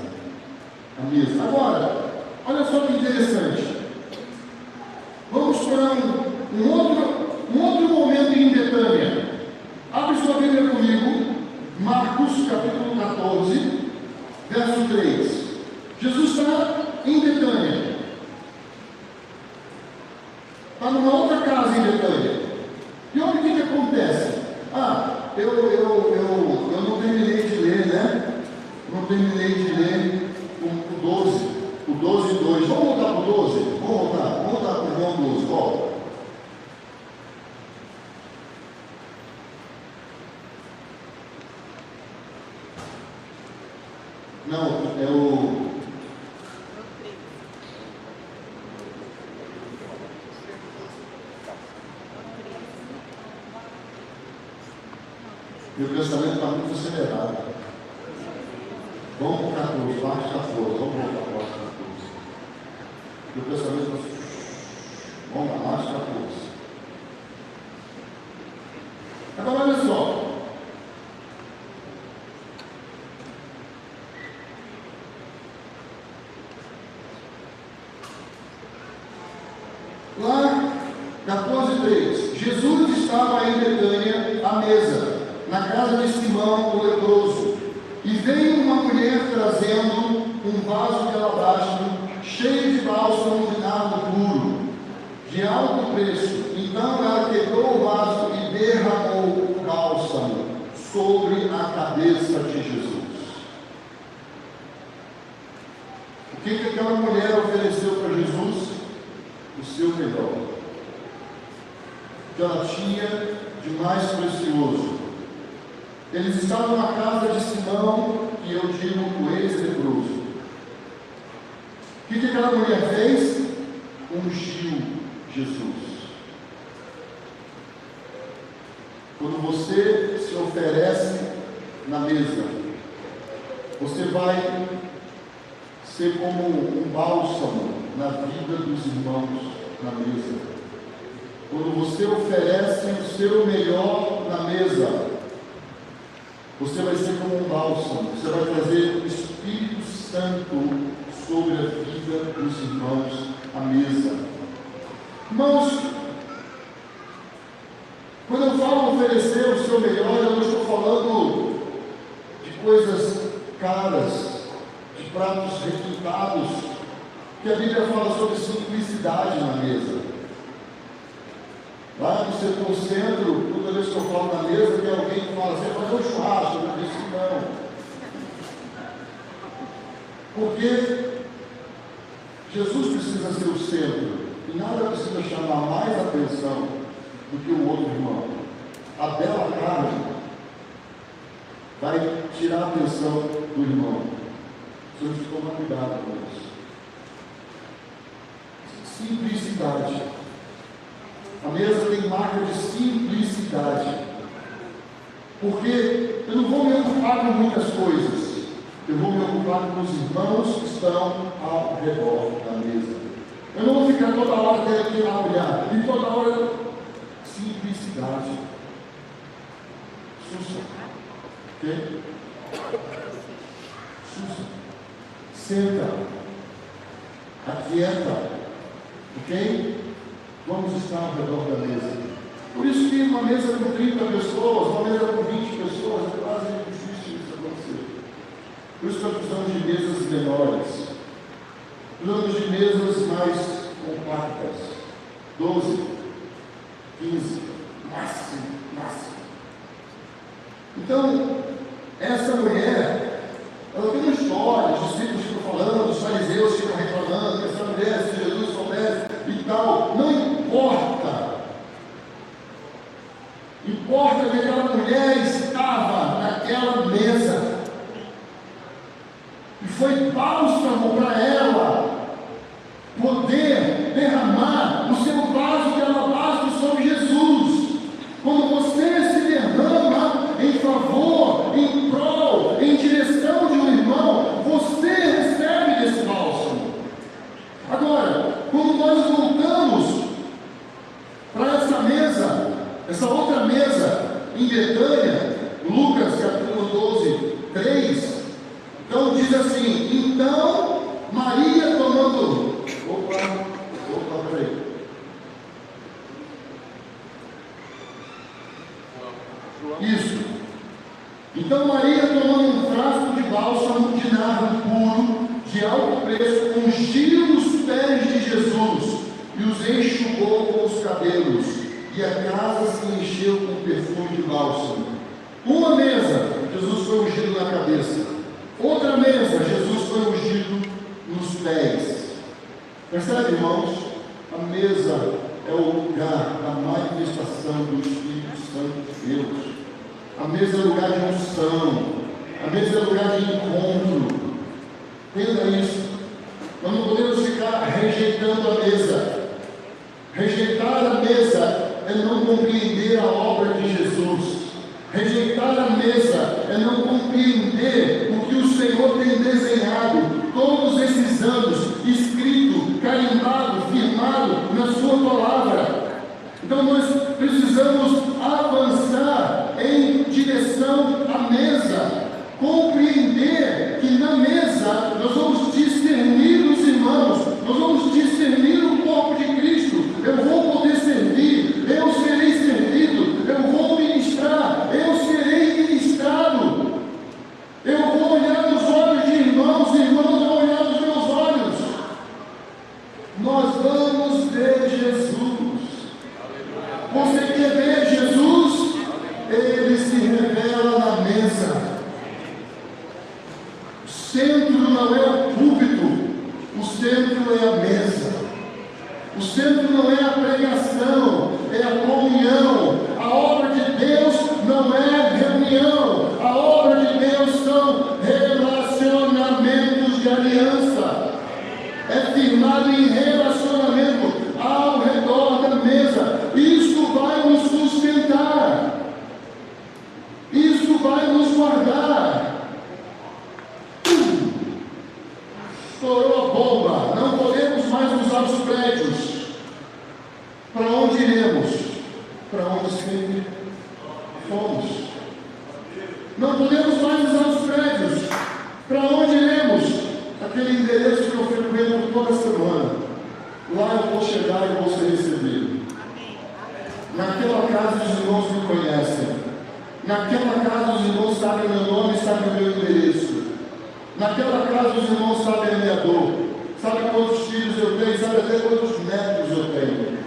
A mesa. Agora, olha só que interessante. Vamos para um outro momento em Betânia. Abre sua Bíblia comigo. Marcos capítulo 14, verso 3. Jesus está em Betânia. Está numa outra casa em Betânia. E olha o que acontece. Eu não terminei de ler, né? Não terminei de ler o 12. O 12 e 2. Vamos voltar para o 12? Vamos voltar para o João 12. Volta. Não, é o... Meu pensamento está muito acelerado. Vamos para o 14, parte 14. Vamos voltar para o 14. Meu pensamento está... Vamos lá, parte 14. Agora olha só. Lá, 14:3. Jesus estava em Betânia à mesa, na casa de Simão o leproso, e veio uma mulher trazendo um vaso de alabastro cheio de bálsamo de nardo puro, de alto preço. Então ela quebrou o vaso e derramou o bálsamo sobre a cabeça de Jesus. O que aquela mulher ofereceu para Jesus? O seu melhor, que ela tinha de mais precioso. Eles estavam na casa de Simão, que eu digo o ex-leproso. O que aquela mulher fez? Ungiu Jesus. Quando você se oferece na mesa, você vai ser como um bálsamo na vida dos irmãos na mesa. Quando você oferece o seu melhor na mesa, você vai ser como um bálsamo. Você vai trazer o Espírito Santo sobre a vida dos irmãos à mesa. Irmãos, quando eu falo oferecer o seu melhor, eu não estou falando de coisas caras, de pratos requintados, que a Bíblia fala sobre simplicidade na mesa. Lá no setor centro, toda vez que eu falo na mesa, tem alguém que fala, você vai fazer um churrasco? Eu disse, não. Porque Jesus precisa ser o centro, e nada precisa chamar mais atenção do que o outro irmão. A bela carne vai tirar a atenção do irmão. Precisamos tomar cuidado com isso. Simplicidade. A mesa tem marca de simplicidade. Porque eu não vou me ocupar com muitas coisas. Eu vou me ocupar com os irmãos que estão ao redor da mesa. Eu não vou ficar toda hora tendo que ir lá olhar. E toda hora, simplicidade. Sussa. Ok? Sussa. Senta. Aquieta. Ok? Vamos estar ao redor da mesa. Por isso que uma mesa com 30 pessoas, uma mesa com 20 pessoas, é quase difícil isso acontecer. Por isso que nós precisamos de mesas menores. Precisamos de mesas mais compactas. 12, 15, máximo. Então, essa mulher, ela tem uma história, os discípulos ficam falando, os fariseus ficam reclamando, que essa mulher, se Jesus soubesse e tal. Não importa. Importa que aquela mulher estava naquela mesa. E foi bálsamo para ela poder derramar o seu vaso de alabastro sobre Jesus. Quando você se derrama em favor, em prol, em direção de um irmão, você recebe esse bálsamo. Agora, quando nós voltamos para essa mesa, essa outra mesa em Betânia, Lucas capítulo 12, 3, então diz assim, então Maria tomando, peraí. Isso. Então Maria tomando um frasco de bálsamo de nardo puro, de alto preço, ungiu os pés de Jesus e os enxugou com os cabelos, e a casa se encheu com perfume de bálsamo. Uma mesa, Jesus foi ungido na cabeça. Outra mesa, Jesus foi ungido nos pés. Percebe, irmãos? A mesa é o lugar da manifestação do Espírito Santo de Deus. A mesa é lugar de unção. A mesa é lugar de encontro. Entenda isso. Nós não podemos ficar rejeitando a mesa. Rejeitar a mesa é não compreender a obra de Jesus. Rejeitar a mesa é não compreender o que o Senhor tem desenhado todos esses anos, escrito, carimbado, firmado na sua palavra. Então nós precisamos avançar em direção à mesa, compreender que na mesa nós vamos discernir os irmãos, nós vamos discernir o corpo de Cristo. Eu vou poder servir, eu serei servido, eu vou ministrar, eu serei ministrado. Eu vou olhar nos olhos de irmãos, irmãos vão olhar nos meus olhos. Nós vamos ver Jesus. Você quer ver Jesus? Ele se revela na mesa. O centro não é o púlpito, o centro é a mesa. O centro não é a pregação, é a comunhão. A obra de Deus não é reunião. A obra de Deus são relacionamentos de aliança. É firmado em relacionamento ao redor da mesa. Isso vai nos sustentar. Isso vai nos guardar. Estourou a bomba. Não podemos mais usar os prédios. Para onde iremos? Para onde sempre fomos. Não podemos mais usar os prédios. Para onde iremos? Aquele endereço que eu frequento toda semana. Lá eu vou chegar e vou ser recebido. Naquela casa os irmãos me conhecem. Naquela casa os irmãos sabem meu nome e sabem o meu endereço. Naquela casa os irmãos sabem a minha dor. Sabem quantos filhos eu tenho, sabem até quantos netos eu tenho.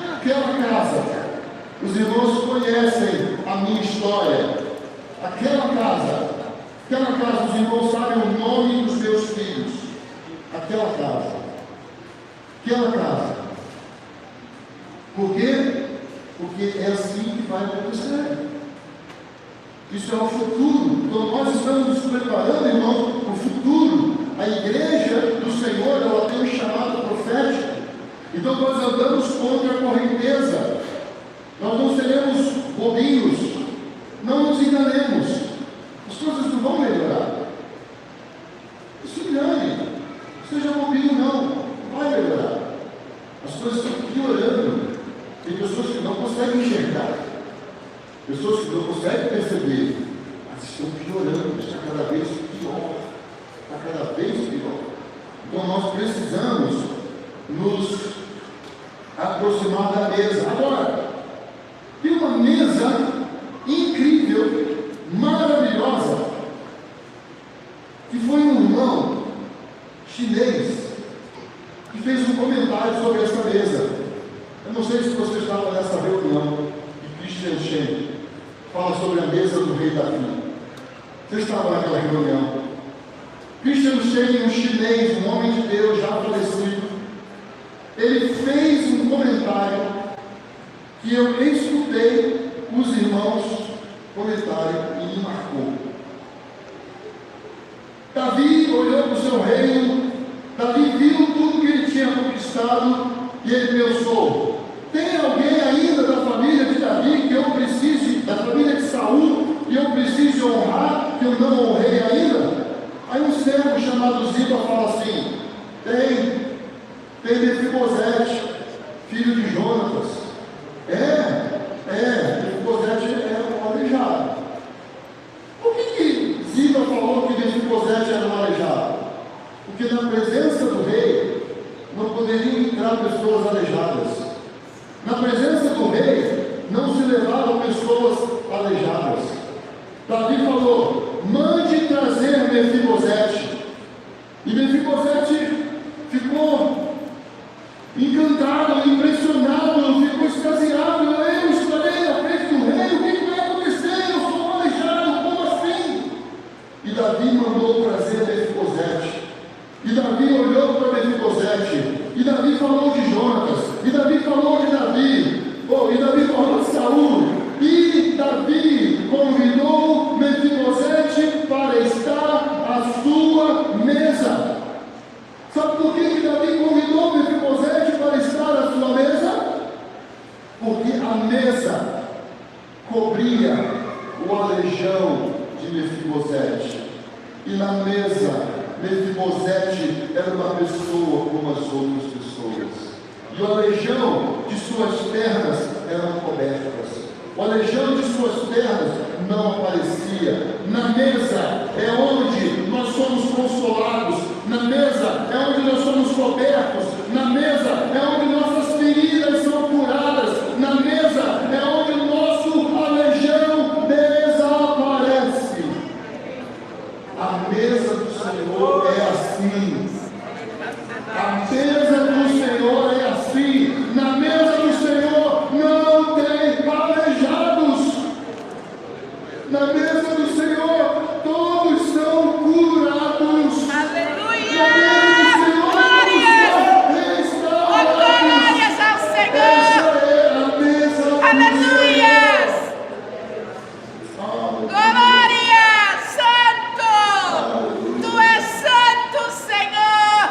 Naquela casa os irmãos conhecem a minha história. Aquela casa os irmãos sabem o nome dos meus filhos. Aquela casa. Por quê? Porque é assim que vai acontecer. Isso é o futuro. Então nós estamos nos preparando, irmão, para o futuro. A igreja do Senhor, ela tem um chamado profético. Então nós andamos contra a correnteza. Nós não seremos bobinhos. Não nos enganemos. As coisas não vão melhorar. Não se engane. Seja bobinho, não vai melhorar. As coisas estão piorando. Tem pessoas que não conseguem enxergar, pessoas que não conseguem perceber, mas estão piorando, está cada vez pior. Está cada vez pior. Então nós precisamos nos aproximar da mesa. Agora, tem uma mesa incrível, maravilhosa, que foi um irmão chinês que fez um comentário sobre essa mesa. Eu não sei se você estava nessa reunião de Christian Shen, fala sobre a mesa do rei Davi. Você estava naquela reunião. Christian Shen, um chinês, um homem de Deus já falecido, ele fez um comentário que eu escutei os irmãos comentarem e me marcou. Davi olhou para o seu reino, Davi viu tudo que ele tinha conquistado e ele pensou: tem alguém ainda da família de Davi que eu precise, da família de Saul, que eu precise honrar, que eu não honrei ainda? Aí um servo chamado Ziba fala assim: tem Mefibosete, filho de Jonatas. Mefibosete é um aleijado. Por que Ziba falou que Mefibosete era um aleijado? Porque na presença do rei não poderiam entrar pessoas aleijadas. Na presença do rei não se levavam pessoas aleijadas. Davi falou: mande trazer Mefibosete. E Mefibosete ficou encantado, impressionado, ficou extasiado. Eu estarei na frente do rei, o que vai acontecer? Eu sou um aleijado, como assim? E Davi mandou trazer Mefibosete. E Davi olhou para Mefibosete. E Davi falou de Jonatas. E Davi falou de Davi. E Davi falou de Saul. E Davi convidou Mefibosete para estar à sua mesa. Sabe por que Davi convidou Mefibosete para estar à sua mesa? Porque a mesa cobria o aleijão de Mefibosete. E na mesa, Mefibosete era uma pessoa como as outras pessoas. E o aleijão de suas pernas eram cobertas. O aleijão de suas pernas não aparecia. Na mesa é onde nós somos consolados. Na mesa é onde nós somos cobertos. Na mesa é onde nossas feridas são curadas. Na mesa é onde o nosso aleijão desaparece. A mesa do Senhor é assim. A mesa do Senhor é assim. Na mesa do Senhor não tem aleijados. Na mesa do Senhor todos são curados. Aleluia! Na mesa do Senhor Glórias! todos são Oh, glórias ao Senhor! Essa é a mesa do Aleluias! Senhor. Glória! Santo! Tu és santo, Senhor!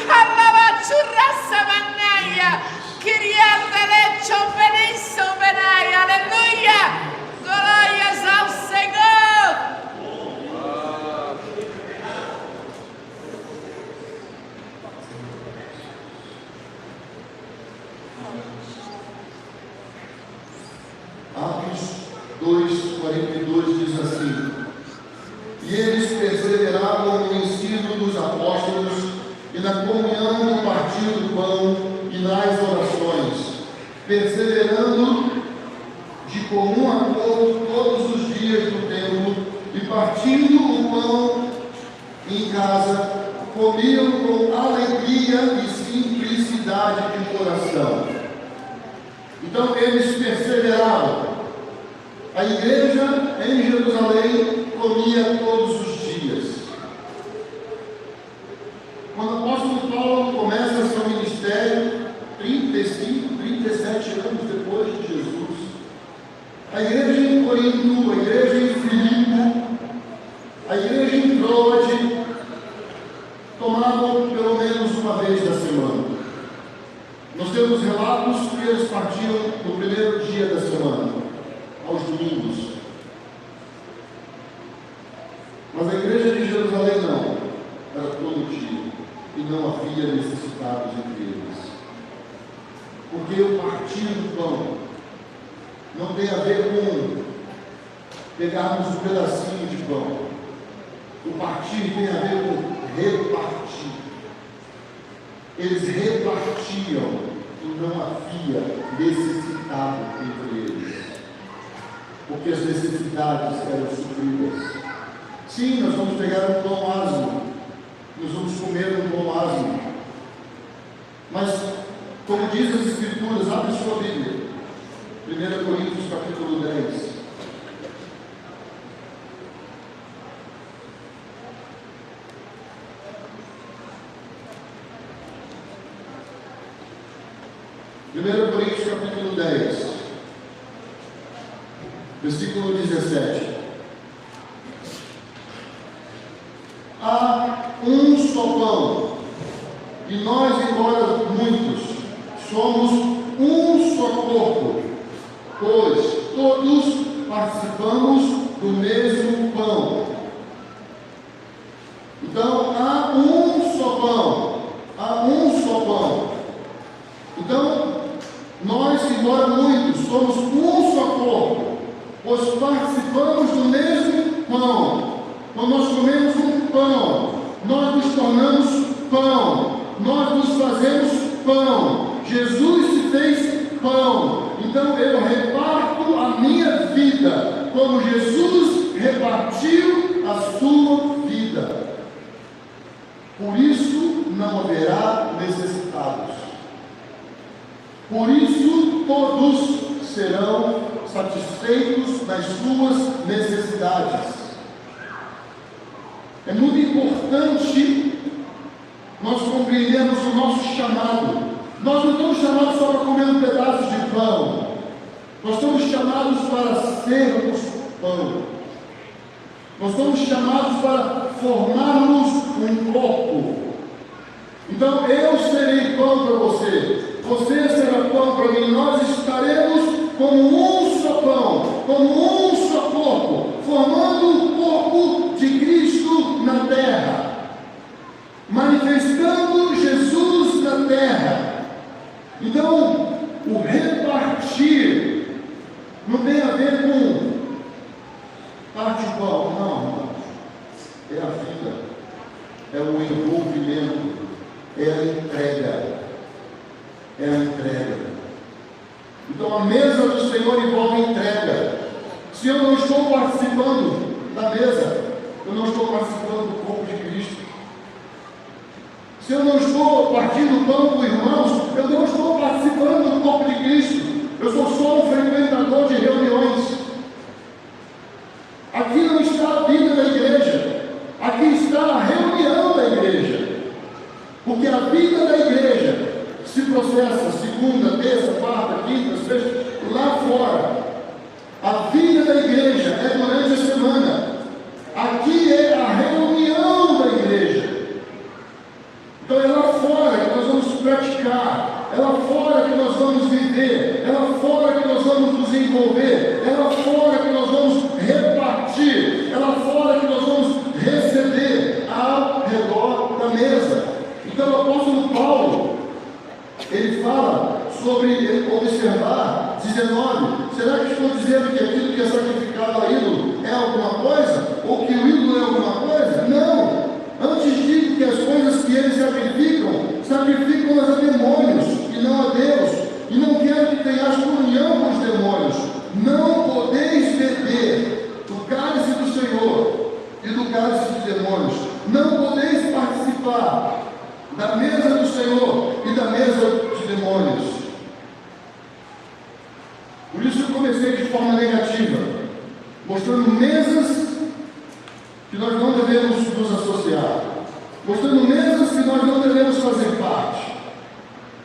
Alabachurrasa manaia! Crianda lecho benisso benai! Aleluia! Glórias ao Senhor! Atos 2:42 diz assim: e eles perseveravam no ensino dos apóstolos na comunhão do partir do pão e nas orações, perseverando de comum acordo todos os dias do templo e partindo o pão em casa, comiam com alegria e simplicidade de coração. Então eles perseveravam. A igreja em Jerusalém comia todos os dias. Quando o apóstolo Paulo começa seu ministério, 35, 37 anos depois de Jesus, a igreja em Corinto, a igreja em Filipe, a igreja em Troade, tomavam pelo menos uma vez da semana. Nós temos relatos que eles partiam no primeiro dia da semana, aos domingos. Mas a igreja de Jerusalém não, era todo dia, e não havia necessitados entre eles. Porque o partir do pão não tem a ver com pegarmos um pedacinho de pão. O partir tem a ver com repartir. Eles repartiam e não havia necessitado entre eles, porque as necessidades eram supridas. Sim, nós vamos pegar um pão asmo, nós vamos comer um pão asmo, mas, como diz as Escrituras, abre sua Bíblia, 1 Coríntios capítulo 10. Primeiro Coríntios capítulo 10, versículo 17. Há um só pão, e nós, embora muitos, somos um só corpo, pois todos participamos do mesmo pão. Então, há um só pão, há um só pão. Então, nós, embora muitos, somos um só corpo, pois participamos do mesmo pão. Quando nós comemos um pão, nós nos tornamos pão, nós nos fazemos pão. Jesus se fez pão. Então eu reparto a minha vida como Jesus repartiu a sua vida. Por isso não haverá necessitados. Por isso todos serão satisfeitos nas suas necessidades. É muito importante nós compreendermos o nosso chamado. Nós não estamos chamados só para comer um pedaço de pão. Nós estamos chamados para sermos pão. Nós estamos chamados para formarmos um corpo. Então eu serei pão para você. Você será pão para mim. Nós estaremos como um só pão, como um só corpo, formando o corpo de Cristo na terra, manifestando Jesus na terra. Então, o repartir não tem a ver com parte o pão, não. É a vida, é o envolvimento, é a entrega. É a entrega. Então a mesa do Senhor envolve entrega. Se eu não estou participando da mesa, eu não estou participando do corpo de Cristo. Se eu não estou partindo pão com irmãos, eu não estou participando do corpo de Cristo. Eu sou só um frequentador de reuniões. Aqui não está a vida da igreja. Aqui está a reunião da igreja. Porque a vida da igreja se processa segunda, terça, quarta, quinta, sexta, lá fora. A vida da igreja é durante a semana. Aqui é a reunião da igreja. Então é lá fora que nós vamos praticar, é lá fora que nós vamos viver, é lá fora que nós vamos nos envolver, é lá fora que nós vamos repartir, é lá fora que nós vamos receber ao redor da mesa. Então o apóstolo Paulo, ele fala sobre observar 19. Será e do cálice dos demônios. Não podeis participar da mesa do Senhor e da mesa dos demônios. Por isso eu comecei de forma negativa, mostrando mesas que nós não devemos nos associar, mostrando mesas que nós não devemos fazer parte.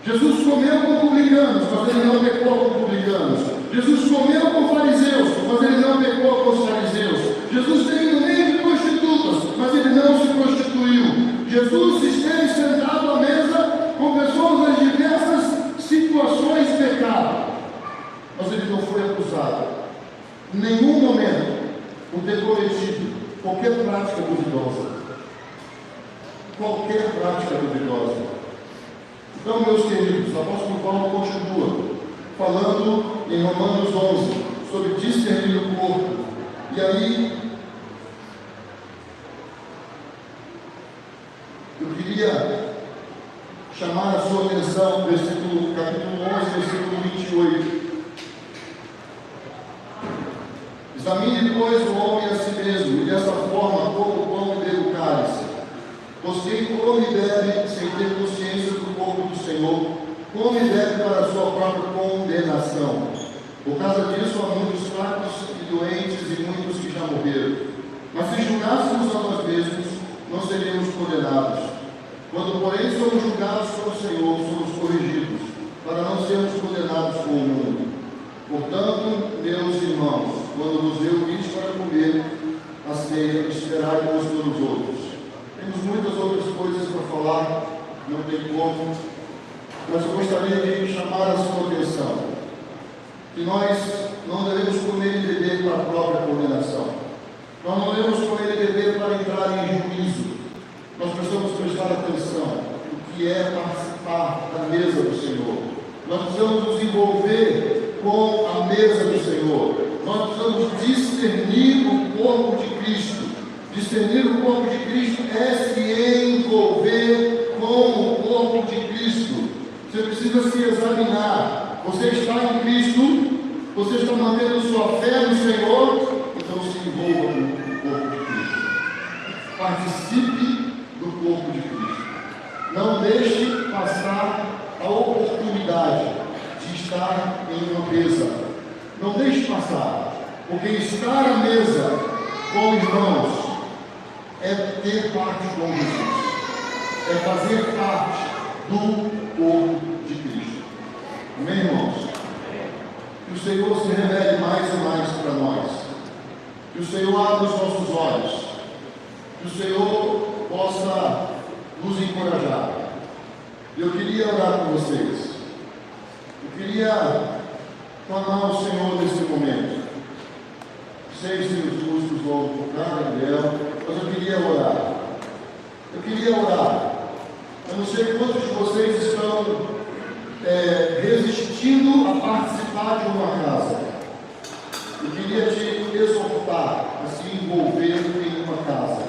Jesus comeu com publicanos, mas ele não pecou com publicanos. Jesus comeu com fariseus, mas ele não pecou com os fariseus. Jesus esteve no meio de prostitutas, mas ele não se prostituiu. Jesus esteve sentado à mesa com pessoas nas diversas situações de pecado, mas ele não foi acusado em nenhum momento por ter cometido qualquer prática duvidosa. Qualquer prática duvidosa. Então, meus queridos, o apóstolo Paulo continua falando em Romanos 11 sobre discernir o corpo. E aí, eu queria chamar a sua atenção, capítulo 11, versículo 28. Examine, pois, o homem a si mesmo, e dessa forma coma o pão e beba o cálice. Pois quem come e bebe sem ter consciência do corpo do Senhor, come e bebe para a sua própria condenação. Por causa disso, há muitos fracos e doentes e muitos que já morreram. Mas se julgássemos a nós mesmos, não seríamos condenados. Quando, porém, somos julgados pelo Senhor, somos corrigidos, para não sermos condenados com o mundo. Portanto, meus irmãos, quando nos reunis para comer a ceia, esperai uns pelos outros. Temos muitas outras coisas para falar, não tem como, mas eu gostaria de chamar a sua atenção que nós não devemos comer e beber para a própria condenação. Nós não devemos comer e beber para entrar em juízo. Nós precisamos prestar atenção no que é participar da mesa do Senhor. Nós precisamos nos envolver com a mesa do Senhor. Nós precisamos discernir o corpo de Cristo. Discernir o corpo de Cristo é se envolver com o corpo de Cristo. Você precisa se examinar. Você está em Cristo? Você está mantendo sua fé no Senhor? Então se envolva com o corpo de Cristo. Participe do corpo de Cristo. Não deixe passar a oportunidade de estar em uma mesa. Não deixe passar. Porque estar à mesa com irmãos é ter parte com Jesus, é fazer parte do corpo de Cristo. Amém, irmãos? Que o Senhor se revele mais e mais para nós, que o Senhor abra os nossos olhos, que o Senhor possa nos encorajar. Eu queria orar por vocês, eu queria clamar ao Senhor nesse momento. Sei se os músicos vão tocar, Gabriel, mas eu queria orar. Eu queria orar. Eu não sei quantos de vocês estão resistindo a participar de uma casa. Eu queria te exortar a se envolver em uma casa.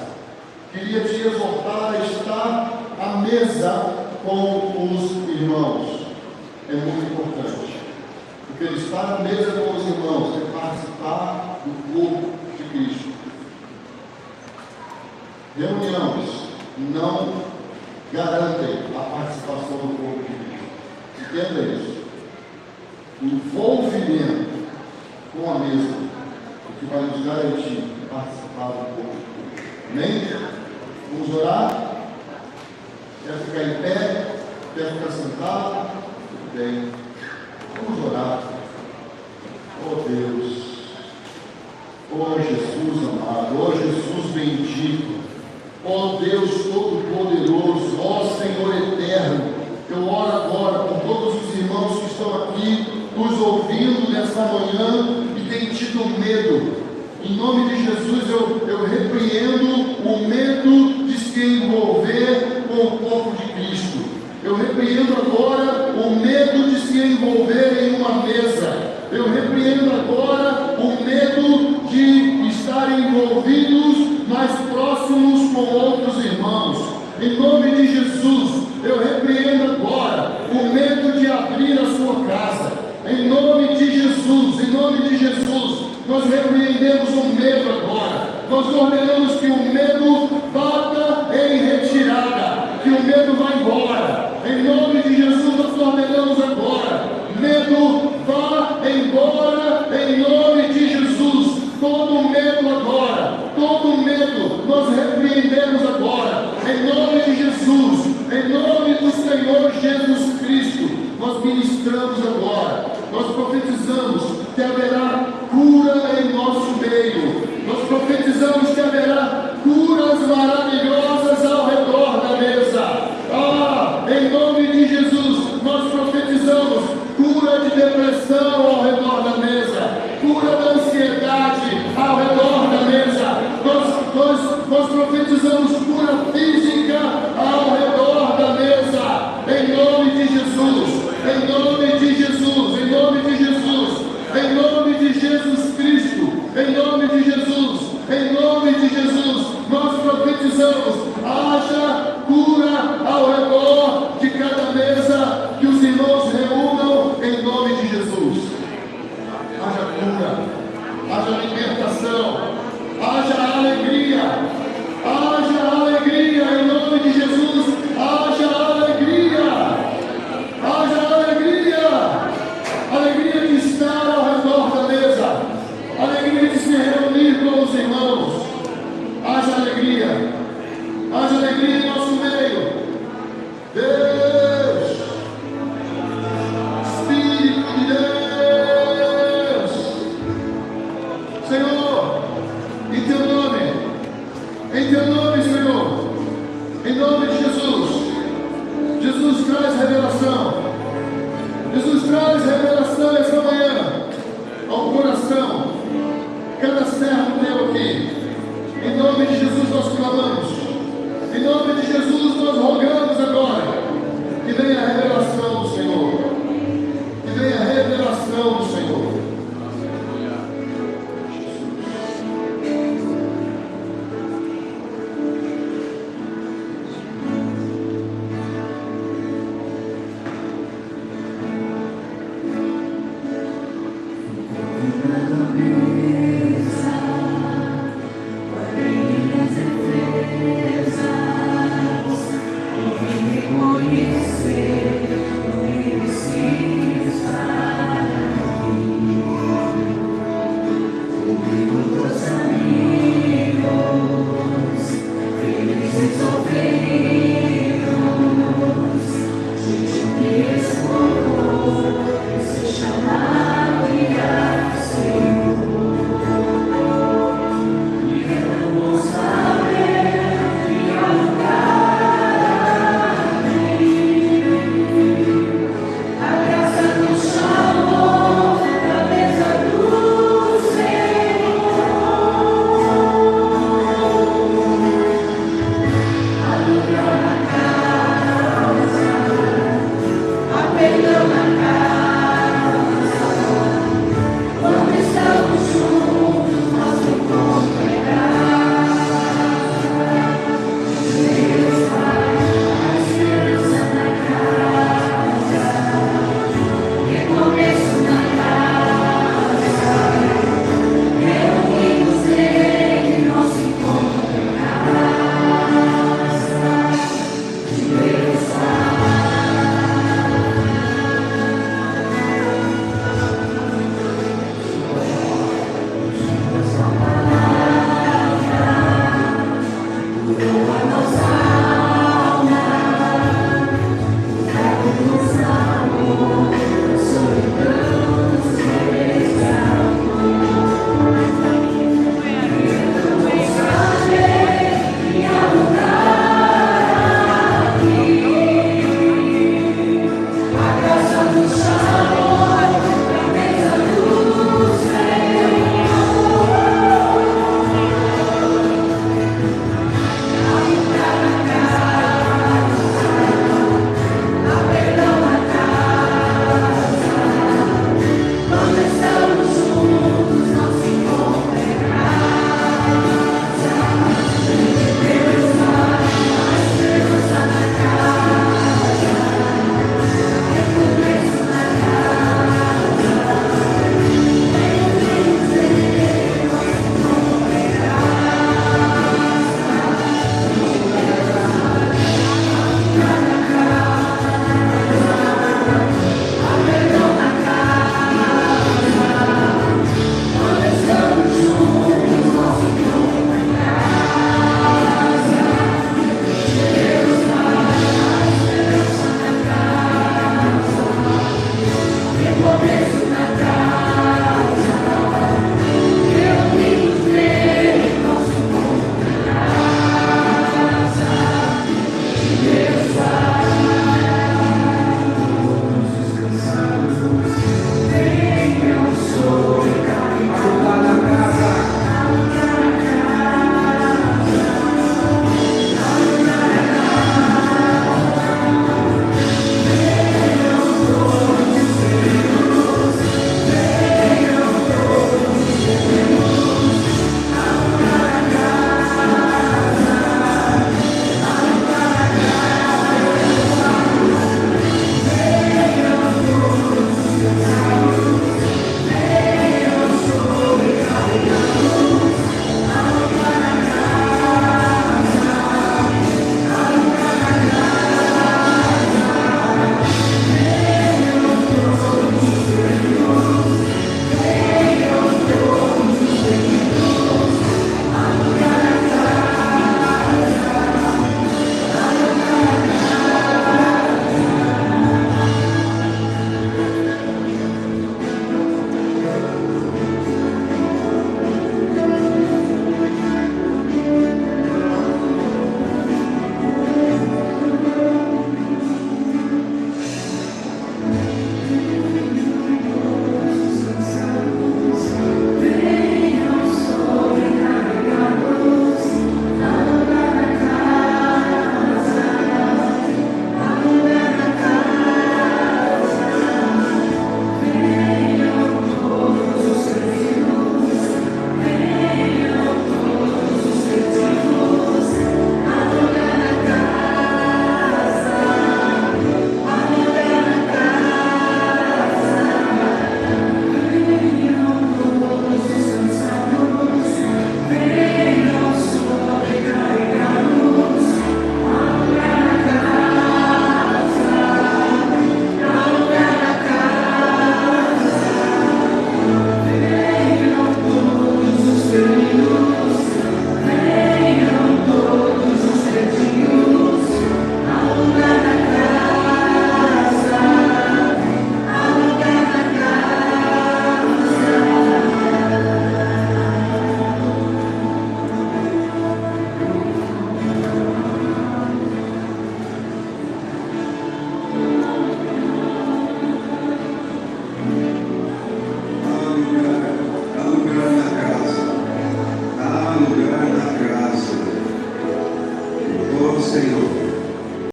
Queria te exortar a estar à mesa com os irmãos. É muito importante. Porque estar à mesa com os irmãos é participar do corpo de Cristo. Reuniões não garantem a participação do corpo de Cristo. Entenda isso. O envolvimento com a mesa é o que vai nos garantir participar do corpo de Cristo. Amém? Vamos orar? Quer ficar em pé? Quer ficar sentado? Tudo bem. Vamos orar. Oh Deus, oh Jesus amado, oh Jesus bendito, oh Deus Todo-Poderoso, oh Senhor eterno, eu oro agora por todos os irmãos que estão aqui nos ouvindo nessa manhã e têm tido medo. Em nome de Jesus eu repreendo o medo de se envolver com o corpo de Cristo. Eu repreendo agora o medo de se envolver em uma mesa. Eu repreendo agora o medo de estar envolvidos mais próximos com outros irmãos. Em nome de Jesus, eu repreendo agora o medo de abrir a sua casa. Em nome de Jesus, nós repreendemos o medo agora. Nós ordenamos que o medo bata em retirada, que o medo vá embora. Em nome de Jesus, nós ordenamos agora: medo, vá embora, em nome de Jesus. Todo medo agora, todo medo, nós repreendemos agora, em nome de Jesus, em nome do Senhor Jesus Cristo. Nós ministramos agora, nós profetizamos que haverá cura em nosso meio, nós profetizamos que haverá curas maravilhosas ao redor da mesa. Em nome de Jesus, nós profetizamos cura de depressão ao redor da mesa, cura da ansiedade ao redor da mesa. Nós profetizamos cura física ao redor da mesa, em nome de Jesus, em nome de Jesus, em nome de Jesus, em nome de Jesus Cristo, em nome de Jesus, em nome de Jesus. Nós profetizamos: haja cura ao redor de cada mesa, que os irmãos reúnam em nome de Jesus. Haja cura, haja libertação, haja alegria em nome de Jesus. Haja alegria de estar ao redor da mesa, alegria de se reunir com os irmãos. Haja alegria em nosso meio. Deus, Espírito de Deus, Senhor, em teu nome, Senhor, em nome de Jesus. Jesus traz revelação. Jesus traz revelação esta manhã ao coração. Cada servo